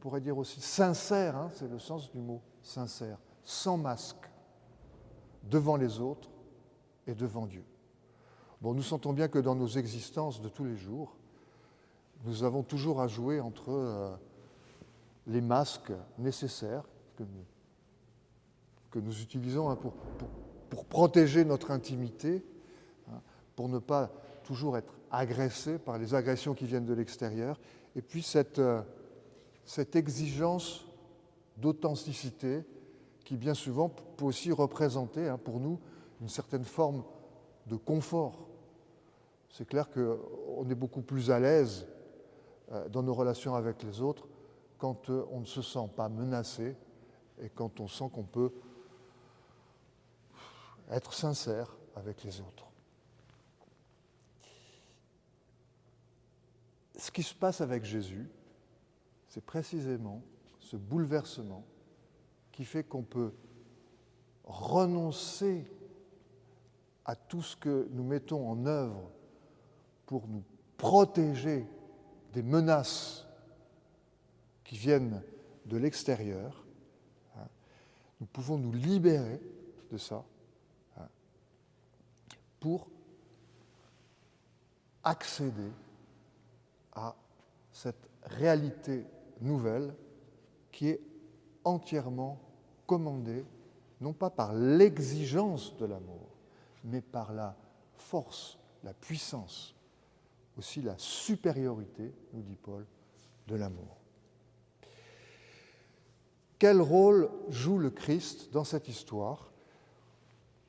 pourrait dire aussi sincère, hein, c'est le sens du mot sincère, sans masque, devant les autres et devant Dieu. Bon, nous sentons bien que dans nos existences de tous les jours, nous avons toujours à jouer entre les masques nécessaires que nous utilisons hein, pour protéger notre intimité, hein, pour ne pas toujours être agressés par les agressions qui viennent de l'extérieur, et puis cette exigence d'authenticité qui bien souvent peut aussi représenter hein, pour nous une certaine forme de confort. C'est clair qu'on est beaucoup plus à l'aise dans nos relations avec les autres quand on ne se sent pas menacé et quand on sent qu'on peut être sincère avec les autres. Ce qui se passe avec Jésus, c'est précisément ce bouleversement qui fait qu'on peut renoncer à tout ce que nous mettons en œuvre pour nous protéger des menaces qui viennent de l'extérieur. Nous pouvons nous libérer de ça pour accéder à cette réalité nouvelle qui est entièrement commandée, non pas par l'exigence de l'amour, mais par la force, la puissance, aussi la supériorité, nous dit Paul, de l'amour. Quel rôle joue le Christ dans cette histoire ?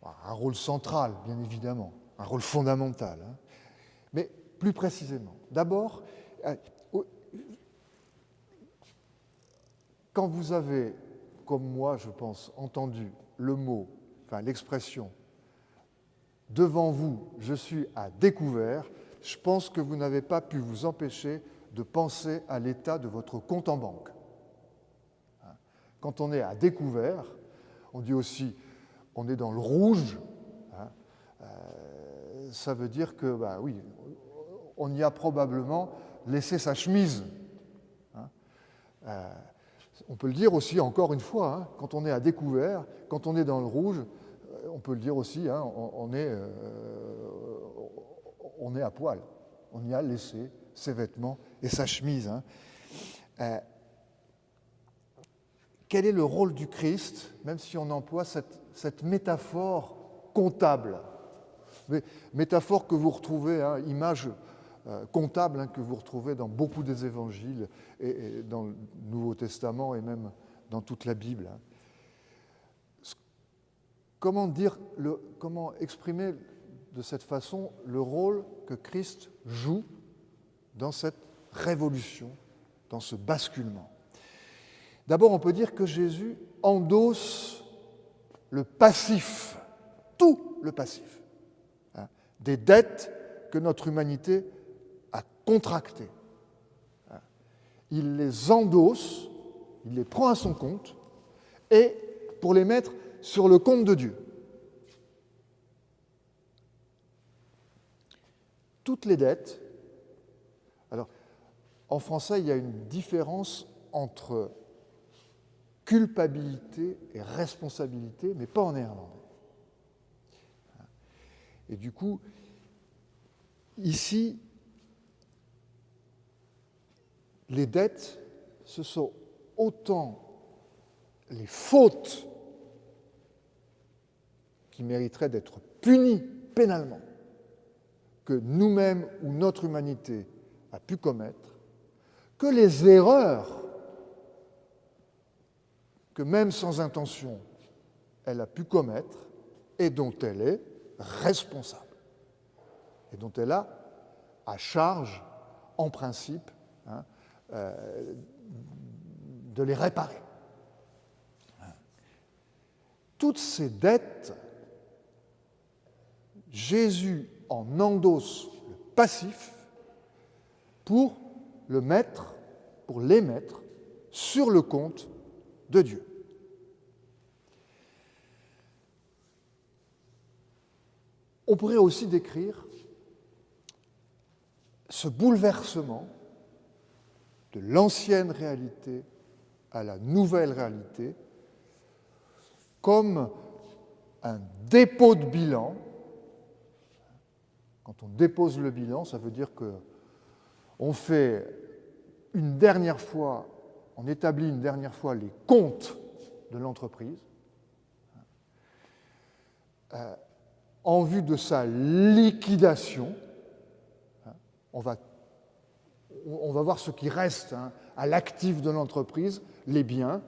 Un rôle central, bien évidemment, un rôle fondamental, hein. Mais plus précisément, d'abord, quand vous avez, comme moi, je pense, entendu le mot, enfin l'expression « devant vous, je suis à découvert », je pense que vous n'avez pas pu vous empêcher de penser à l'état de votre compte en banque. Quand on est à découvert, on dit aussi on est dans le rouge, hein, ça veut dire que, bah oui, on y a probablement laissé sa chemise. Hein. On peut le dire aussi, encore une fois, hein, quand on est à découvert, quand on est dans le rouge, on peut le dire aussi, hein, on est à poil. On y a laissé ses vêtements et sa chemise. Hein. Quel est le rôle du Christ, même si on emploie cette métaphore comptable, métaphore que vous retrouvez, hein, image comptable hein, que vous retrouvez dans beaucoup des évangiles et dans le Nouveau Testament et même dans toute la Bible. Hein. Comment exprimer de cette façon le rôle que Christ joue dans cette révolution, dans ce basculement ? D'abord, on peut dire que Jésus endosse le passif, tout le passif, hein, des dettes que notre humanité a contractées. Hein. Il les endosse, il les prend à son compte, et pour les mettre sur le compte de Dieu. Toutes les dettes. Alors, en français, il y a une différence entre culpabilité et responsabilité, mais pas en néerlandais. Et du coup, ici, les dettes, ce sont autant les fautes qui mériteraient d'être punies pénalement que nous-mêmes ou notre humanité a pu commettre, que les erreurs que même sans intention, elle a pu commettre et dont elle est responsable. Et dont elle a à charge, en principe, hein, de les réparer. Toutes ces dettes, Jésus en endosse le passif pour les mettre sur le compte de Dieu. On pourrait aussi décrire ce bouleversement de l'ancienne réalité à la nouvelle réalité comme un dépôt de bilan. Quand on dépose le bilan, ça veut dire qu'on fait une dernière fois, on établit une dernière fois les comptes de l'entreprise en vue de sa liquidation. On va voir ce qui reste à l'actif de l'entreprise, les biens,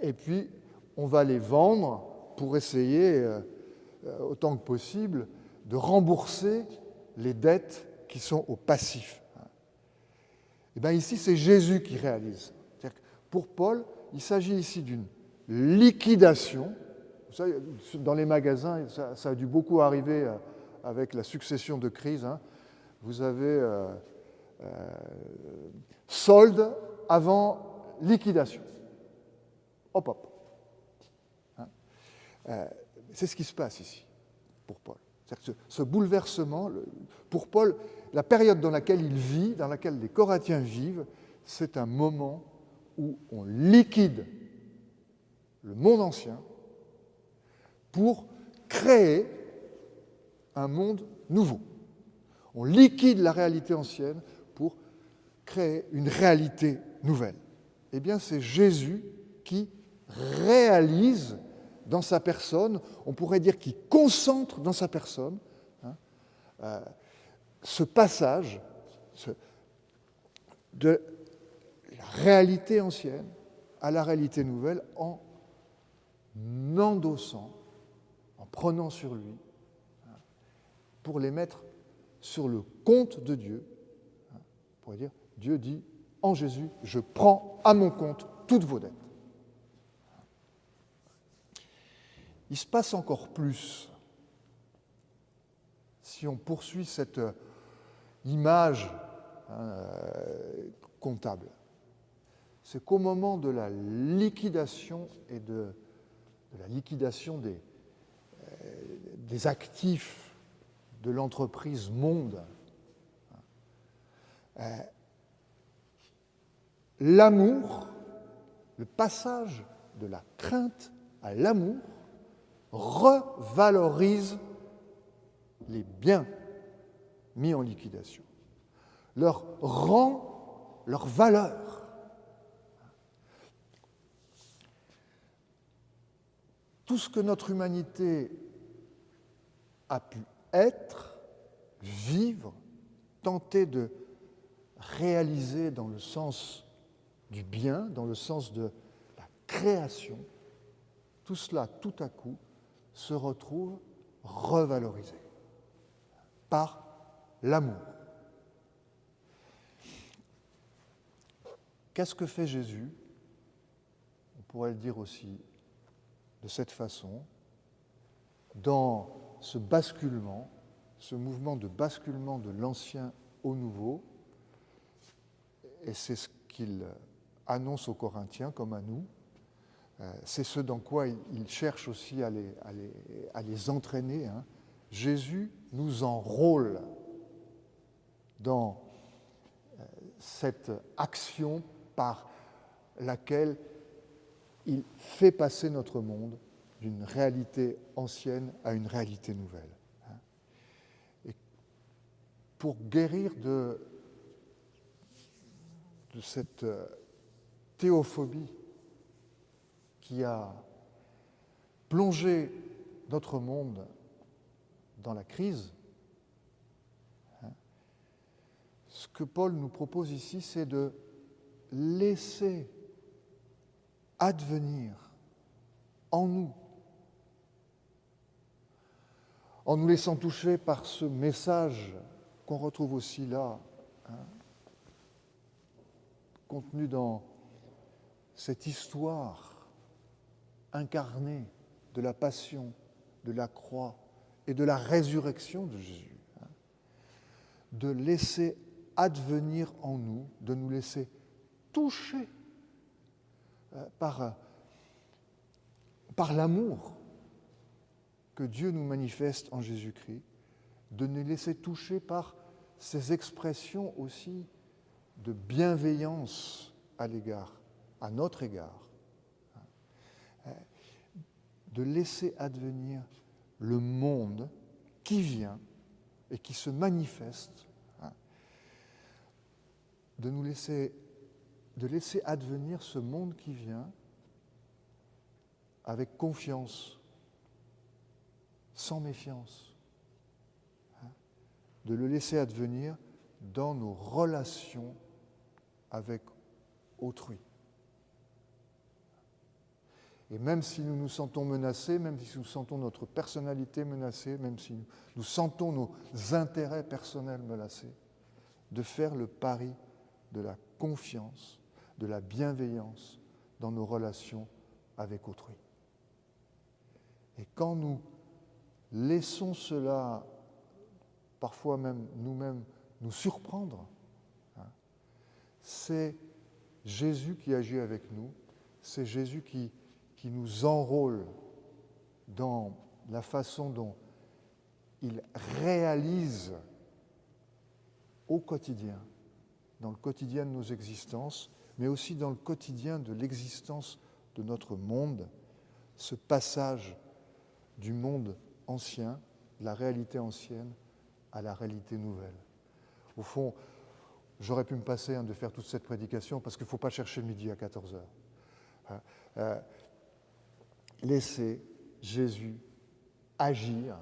et puis on va les vendre pour essayer, autant que possible, de rembourser les dettes qui sont au passif. Et bien ici, c'est Jésus qui réalise. C'est-à-dire que pour Paul, il s'agit ici d'une liquidation. Vous savez, dans les magasins, ça a dû beaucoup arriver avec la succession de crises. Vous avez solde avant liquidation. Hop, hop. C'est ce qui se passe ici pour Paul. C'est-à-dire que ce bouleversement, pour Paul, la période dans laquelle il vit, dans laquelle les Corinthiens vivent, c'est un moment où on liquide le monde ancien pour créer un monde nouveau. On liquide la réalité ancienne pour créer une réalité nouvelle. Eh bien, c'est Jésus qui réalise dans sa personne, on pourrait dire qu'il concentre dans sa personne ce passage de la réalité ancienne à la réalité nouvelle en endossant, en prenant sur lui, pour les mettre sur le compte de Dieu. On pourrait dire, Dieu dit, en Jésus, je prends à mon compte toutes vos dettes. Il se passe encore plus si on poursuit cette image comptable. C'est qu'au moment de la liquidation et de la liquidation des actifs de l'entreprise monde, l'amour, le passage de la crainte à l'amour, revalorise les biens mis en liquidation, leur rend leur valeur. Tout ce que notre humanité a pu être, vivre, tenter de réaliser dans le sens du bien, dans le sens de la création, tout cela, tout à coup, se retrouve revalorisé par l'amour. Qu'est-ce que fait Jésus? On pourrait le dire aussi de cette façon, dans ce basculement, ce mouvement de basculement de l'ancien au nouveau, et c'est ce qu'il annonce aux Corinthiens comme à nous, c'est ce dans quoi il cherche aussi à les entraîner. Jésus nous enrôle dans cette action par laquelle il fait passer notre monde d'une réalité ancienne à une réalité nouvelle. Et pour guérir de cette théophobie qui a plongé notre monde dans la crise, ce que Paul nous propose ici, c'est de laisser advenir en nous, en nous laissant toucher par ce message qu'on retrouve aussi là, contenu dans cette histoire incarnée de la passion, de la croix et de la résurrection de Jésus, de laisser advenir en nous, de nous laisser toucher par l'amour que Dieu nous manifeste en Jésus-Christ, de nous laisser toucher par ces expressions aussi de bienveillance à l'égard à notre égard, de laisser advenir le monde qui vient et qui se manifeste, de laisser advenir ce monde qui vient avec confiance, sans méfiance, de le laisser advenir dans nos relations avec autrui. Et même si nous nous sentons menacés, même si nous sentons notre personnalité menacée, même si nous sentons nos intérêts personnels menacés, de faire le pari de la confiance, de la bienveillance dans nos relations avec autrui. Et quand nous laissons cela, parfois même nous-mêmes, nous surprendre, c'est Jésus qui agit avec nous, c'est Jésus qui nous enrôle dans la façon dont il réalise au quotidien, dans le quotidien de nos existences, mais aussi dans le quotidien de l'existence de notre monde, ce passage du monde ancien, de la réalité ancienne, à la réalité nouvelle. Au fond, j'aurais pu me passer de faire toute cette prédication parce qu'il ne faut pas chercher midi à 14h. Laisser Jésus agir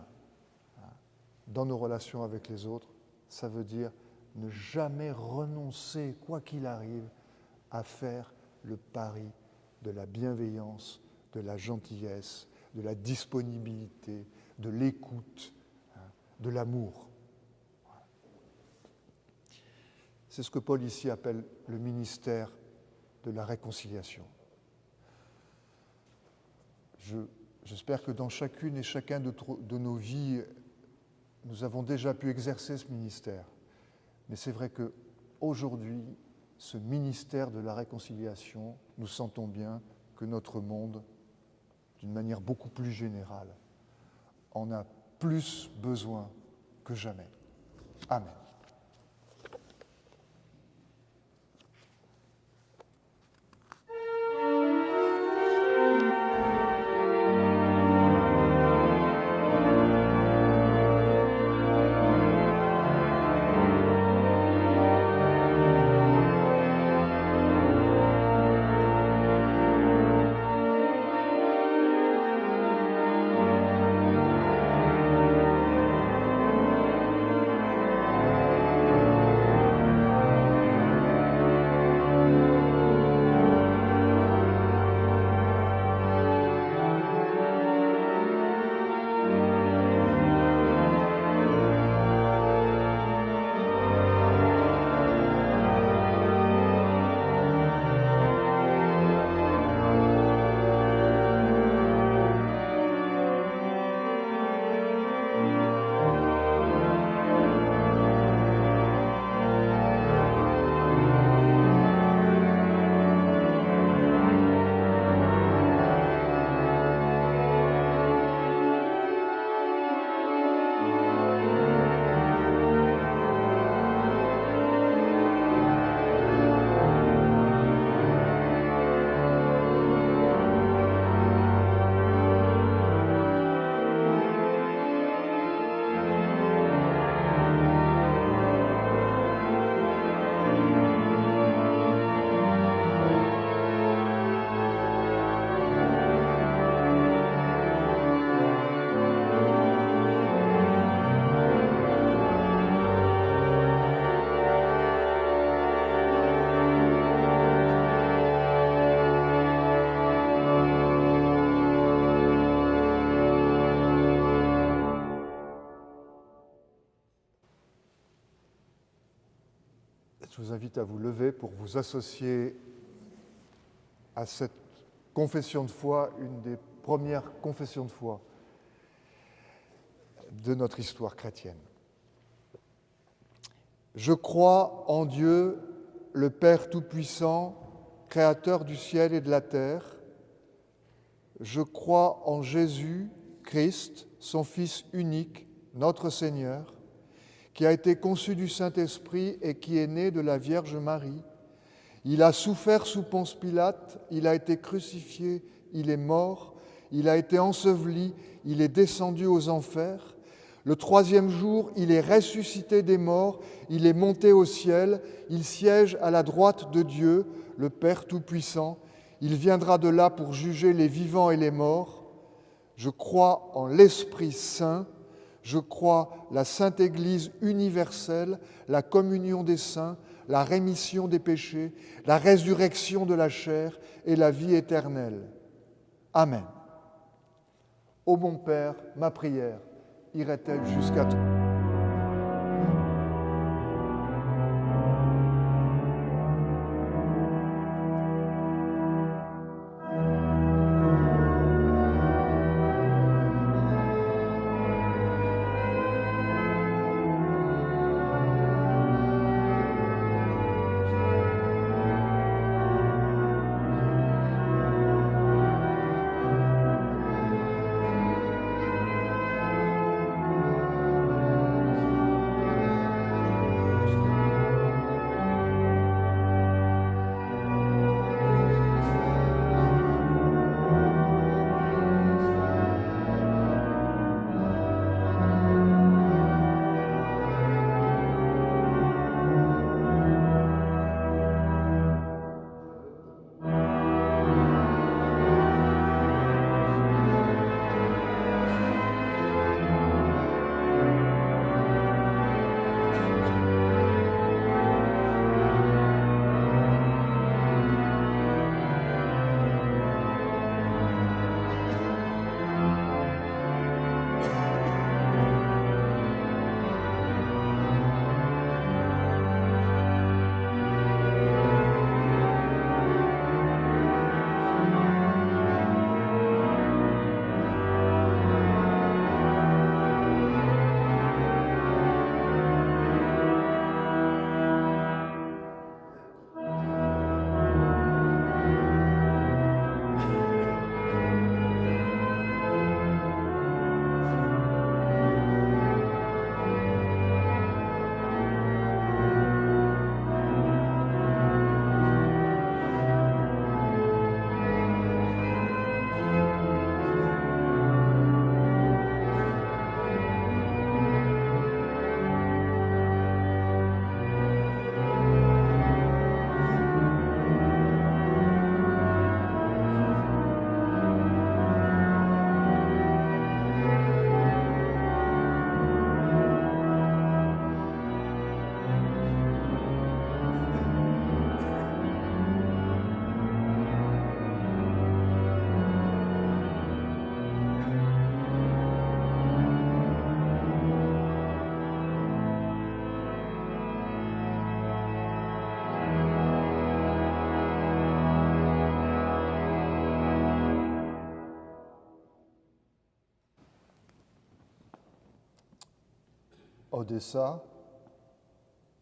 dans nos relations avec les autres, ça veut dire ne jamais renoncer, quoi qu'il arrive, à faire le pari de la bienveillance, de la gentillesse, de la disponibilité, de l'écoute, de l'amour. C'est ce que Paul ici appelle le ministère de la réconciliation. J'espère que dans chacune et chacun de nos vies, nous avons déjà pu exercer ce ministère. Mais c'est vrai qu'aujourd'hui, ce ministère de la réconciliation, nous sentons bien que notre monde, d'une manière beaucoup plus générale, en a plus besoin que jamais. Amen. Je vous invite à vous lever pour vous associer à cette confession de foi, une des premières confessions de foi de notre histoire chrétienne. Je crois en Dieu, le Père Tout-Puissant, Créateur du ciel et de la terre. Je crois en Jésus, Christ, son Fils unique, notre Seigneur, qui a été conçu du Saint-Esprit et qui est né de la Vierge Marie. Il a souffert sous Ponce Pilate, il a été crucifié, il est mort, il a été enseveli, il est descendu aux enfers. Le troisième jour, il est ressuscité des morts, il est monté au ciel, il siège à la droite de Dieu, le Père Tout-Puissant. Il viendra de là pour juger les vivants et les morts. Je crois en l'Esprit Saint, je crois la Sainte Église universelle, la communion des saints, la rémission des péchés, la résurrection de la chair et la vie éternelle. Amen. Ô mon Père, ma prière irait-elle jusqu'à toi? Odessa,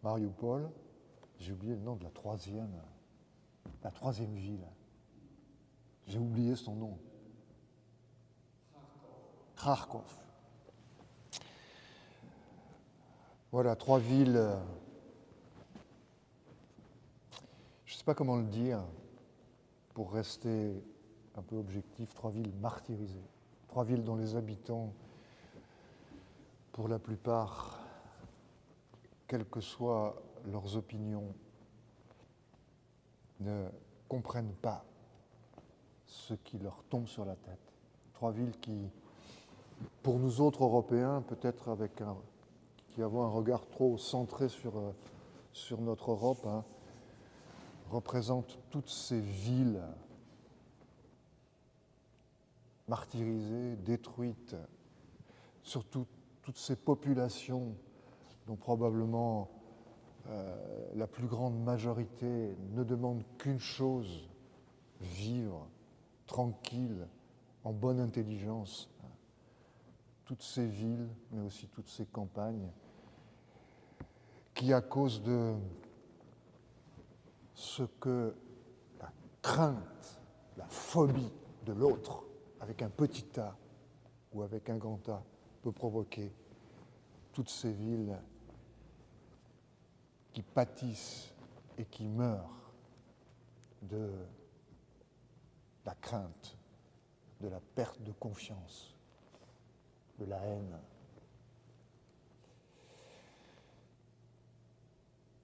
Mariupol, j'ai oublié le nom de la troisième ville. J'ai oublié son nom. Kharkov. Voilà, trois villes. Je ne sais pas comment le dire pour rester un peu objectif, trois villes martyrisées. Trois villes dont les habitants, pour la plupart, quelles que soient leurs opinions, ne comprennent pas ce qui leur tombe sur la tête. Trois villes qui, pour nous autres Européens, peut-être qui avons un regard trop centré sur notre Europe, représentent toutes ces villes martyrisées, détruites, surtout toutes ces populations dont probablement la plus grande majorité ne demande qu'une chose, vivre tranquille, en bonne intelligence. Toutes ces villes, mais aussi toutes ces campagnes, qui à cause de ce que la crainte, la phobie de l'autre, avec un petit A ou avec un grand A, peut provoquer, toutes ces villes qui pâtissent et qui meurent de la crainte, de la perte de confiance, de la haine.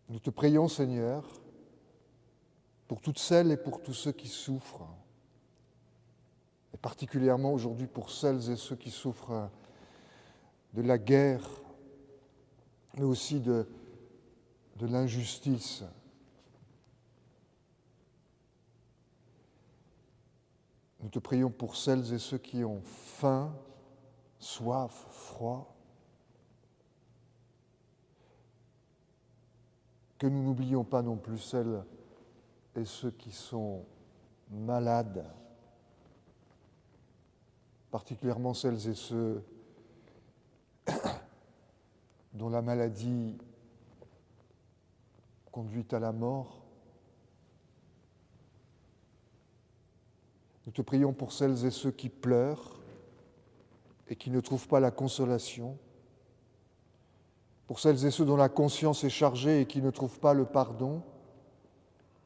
Nous te prions, Seigneur, pour toutes celles et pour tous ceux qui souffrent, et particulièrement aujourd'hui pour celles et ceux qui souffrent de la guerre, mais aussi de l'injustice. Nous te prions pour celles et ceux qui ont faim, soif, froid. Que nous n'oublions pas non plus celles et ceux qui sont malades, particulièrement celles et ceux dont la maladie conduit à la mort. Nous te prions pour celles et ceux qui pleurent et qui ne trouvent pas la consolation, pour celles et ceux dont la conscience est chargée et qui ne trouvent pas le pardon,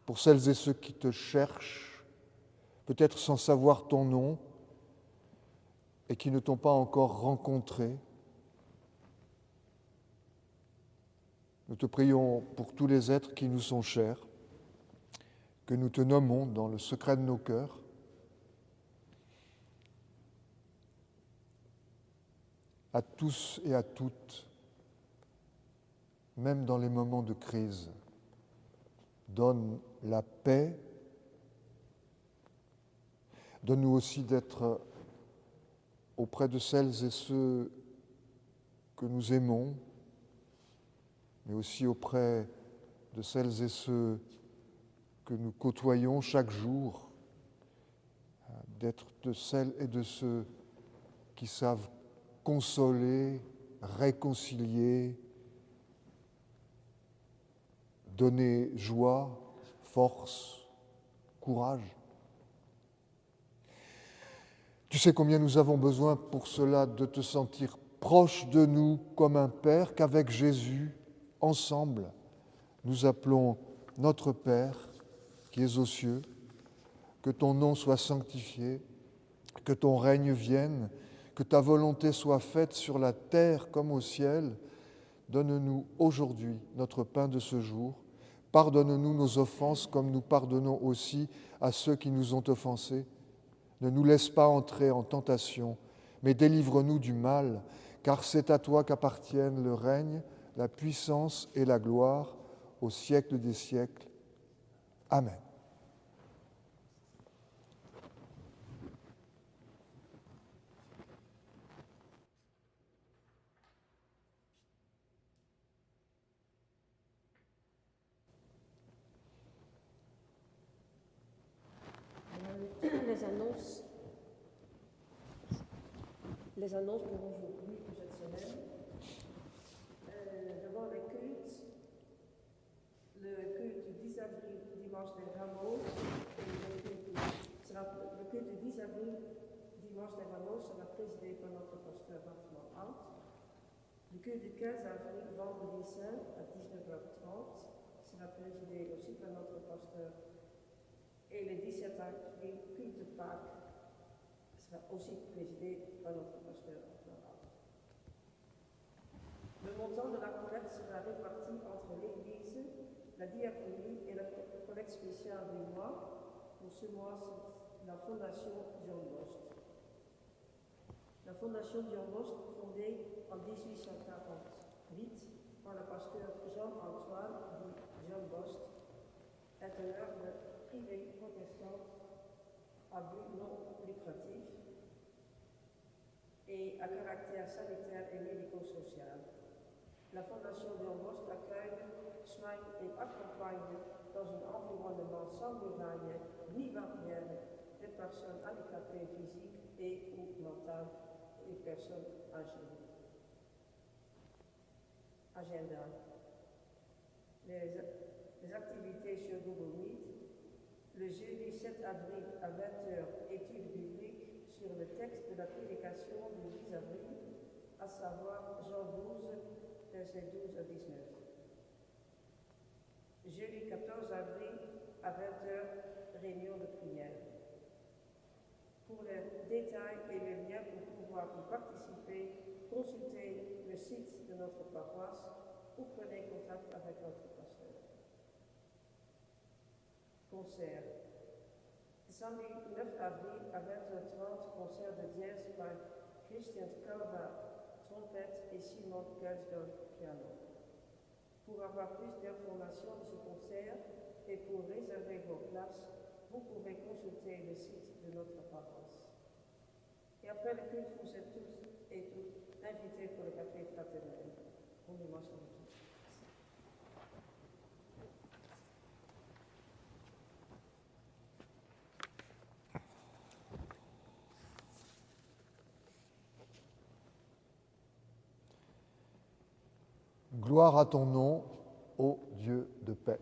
pour celles et ceux qui te cherchent, peut-être sans savoir ton nom, et qui ne t'ont pas encore rencontré. Nous te prions pour tous les êtres qui nous sont chers, que nous te nommons dans le secret de nos cœurs. À tous et à toutes, même dans les moments de crise, donne la paix. Donne-nous aussi d'être auprès de celles et ceux que nous aimons, mais aussi auprès de celles et ceux que nous côtoyons chaque jour, d'être de celles et de ceux qui savent consoler, réconcilier, donner joie, force, courage. Tu sais combien nous avons besoin pour cela de te sentir proche de nous comme un Père, qu'avec Jésus, ensemble, nous appelons notre Père qui es aux cieux, que ton nom soit sanctifié, que ton règne vienne, que ta volonté soit faite sur la terre comme au ciel. Donne-nous aujourd'hui notre pain de ce jour. Pardonne-nous nos offenses comme nous pardonnons aussi à ceux qui nous ont offensés. Ne nous laisse pas entrer en tentation, mais délivre-nous du mal, car c'est à toi qu'appartiennent le règne, la puissance et la gloire au siècle des siècles. Amen. Les annonces pour aujourd'hui, pour cette semaine. D'abord le culte du 10 avril, dimanche des Rameaux. Le culte du 10 avril, dimanche des Rameaux, sera présidé par notre pasteur Baptiste Hart. Le culte du 15 avril, vendredi saint, à 19h30, sera présidé aussi par notre pasteur. Et le 17 avril, culte de Pâques, sera aussi présidé par notre pasteur. Le montant de la collecte sera réparti entre l'Église, la diaconie et la collecte spéciale du mois. Pour ce mois, c'est la Fondation John Bost. La Fondation John Bost, fondée en 1848 par le pasteur Jean-Antoine John Bost, est une œuvre privée protestante à but non lucratif et à caractère sanitaire et médico-social. La Fondation John Bost accueille, soigne et accompagne dans un environnement sans muraille ni barrière des personnes handicapées physiques et ou mentales et personnes âgées. Agenda. Les activités sur Google Meet. Le jeudi 7 avril à 20h, étude biblique sur le texte de la prédication du 10 avril, à savoir Jean 12, versets 12 à 19. Jeudi 14 avril à 20h, réunion de prière. Pour les détails et les liens pour pouvoir y participer, consultez le site de notre paroisse ou prenez contact avec notre pasteur. Concert. Samedi 9 avril à 20h30, concert de dièse par Christian Calva, trompette et Simon Gelsdorf, piano. Pour avoir plus d'informations de ce concert et pour réserver vos places, vous pouvez consulter le site de notre paroisse. Et après le culte, vous êtes tous et toutes invités pour le café fraternel. Bon dimanche à vous tous. Gloire à ton nom, ô Dieu de paix.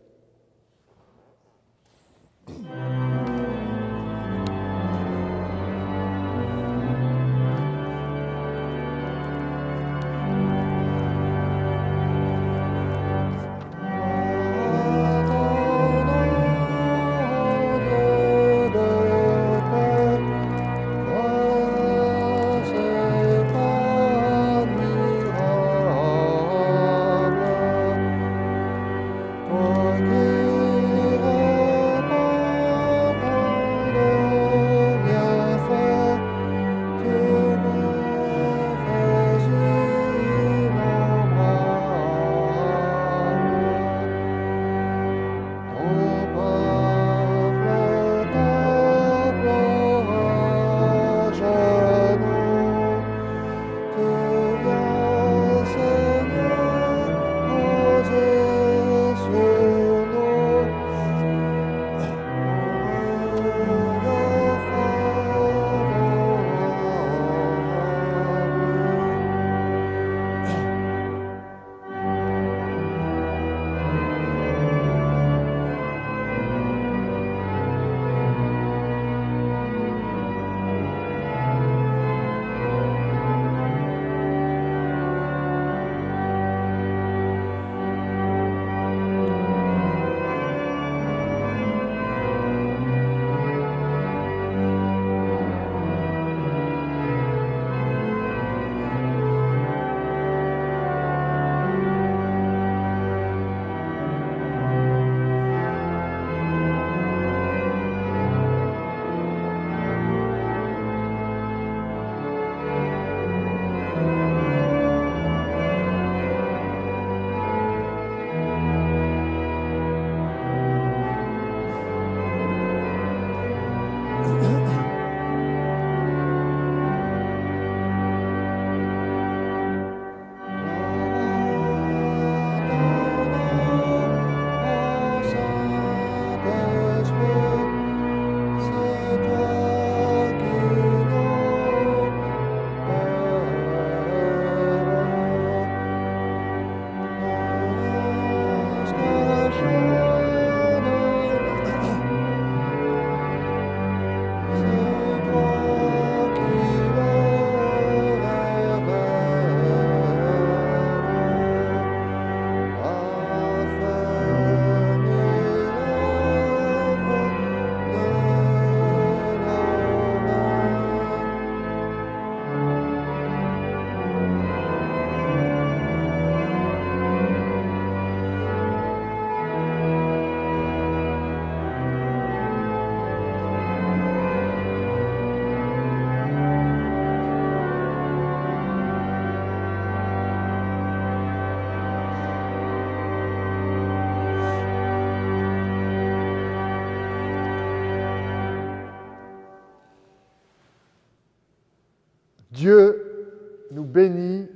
Dieu nous bénit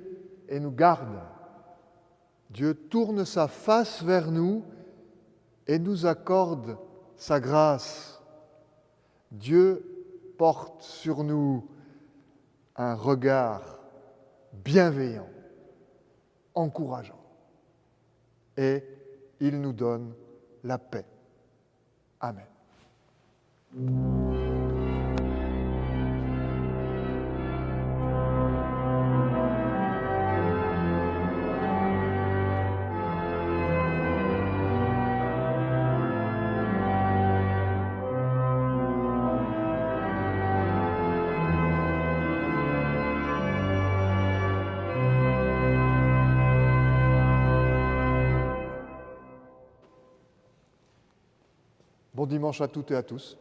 et nous garde. Dieu tourne sa face vers nous et nous accorde sa grâce. Dieu porte sur nous un regard bienveillant, encourageant, et il nous donne la paix. Amen. Bon dimanche à toutes et à tous.